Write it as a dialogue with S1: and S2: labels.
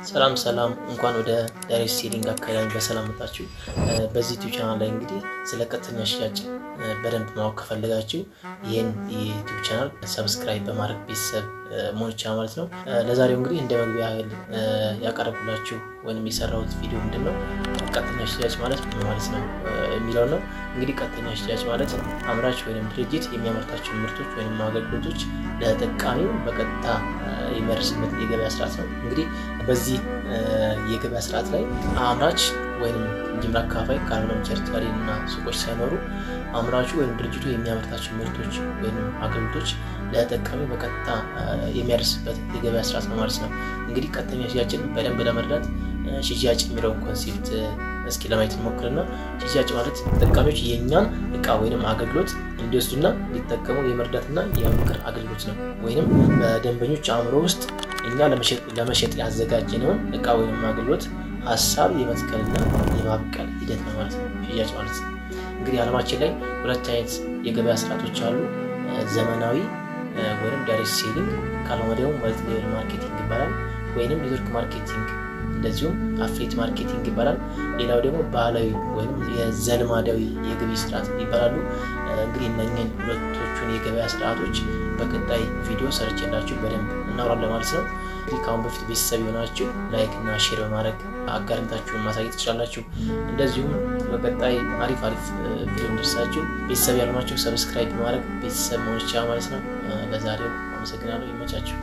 S1: ሰላም እንኳን ወደ ዳይሬክት ሴሊንግ አካዳሚ በሰላም መጣችሁ። በዚህ ዩቲዩብ ቻናል ላይ እንግዲህ ስለ ቀጥተኛ ሽያጭ በደንብ ማወቅ ከፈለጋችሁ ይህን የዩቲዩብ ቻናል ሰብስክራይብ በማድረግ ቤተሰብ መሆን ይቻላል ማለት ነው። ለዛሬው እንግዲህ እንደ መግቢያ ያህል ያቀረብኩላችሁ ወይንም የሰራሁት ቪዲዮ ምንድነው ቀጥተኛ ሽያጭ ማለት ምን ማለት ነው የሚለው ነው። እንግዲህ ቀጥተኛ ሽያጭ ማለት አምራች ወይንም ድርጅት የሚያመርታቸው ምርቶች ወይንም አገልግሎቶች ለተጠቃሚው በቀጥታ የሚያደርስበት የገበያ ስርዓት ነው። እንግዲህ በዚህ የገበያ ስርዓት ላይ አምራች ወይንም ጅምላ አካፋይ ካልሆነም ቸርቻሪ እና ሱቆች ሳይኖሩ አምራቹ ወይንም ድርጅቱ የሚያመርታቸው ምርቶች ወይንም አገልግሎቶች ለተጠቃሚው በቀጥታ የሚያደርስበት የገበያ ስርዓት ነው ማለት ነው። እንግዲህ ቀጥተኛ ሽያጭን በደንብ ለመረዳት ሽያጭ የሚለውን ኮንሴፕት እስኪ ለማየት እንሞክርና ሽያጭ ማለት ተጠቃሚዎች የኛን እቃ ወይንም አገልግሎት እንዲወስዱና እንዲጠቀሙ የመርዳትና የምክር አገልግሎት ነው። ወይንም በደንበኞች አእምሮ ውስጥ እኛ ለመሸጥ ያዘጋጀነውን እቃ ወይንም አገልግሎት ሀሳብ የመትከልና የማብቀል ሂደት ነው ማለት ነው ሽያጭ ማለት። እንግዲህ ዓለማችን ላይ ሁለት አይነት የገበያ ስርዓቶች አሉ። ዘመናዊ ወይንም ዳይሬክት ሴሊንግ፣ ካልሆነ ደግሞ መልቲ ሌቨል ማርኬቲንግ ይባላል። ወይንም ኔትወርክ ማርኬቲንግ እንደዚሁም አፍሌት ማርኬቲንግ ይባላል። ሌላው ደግሞ ባህላዊ ወይንም የዘልማዳዊ የግብይት ስርዓት ይባላሉ። እንግዲህ እነኚህን ሁለቶቹን የገበያ ስርዓቶች በቀጣይ ቪዲዮ ሰርቼላችሁ በደንብ እናወራለን ማለት ነው። እንግዲህ ከአሁን በፊት ቤተሰብ የሆናችሁ ላይክ እና ሼር በማድረግ አጋርነታችሁን ማሳየት ትችላላችሁ። እንደዚሁም በቀጣይ አሪፍ ቪዲዮ እንዲደርሳችሁ ቤተሰብ ያልሆናችሁ ሰብስክራይብ በማድረግ ቤተሰብ መሆን ይቻላል ማለት ነው። ለዛሬው አመሰግናለሁ። ይመቻችሁ።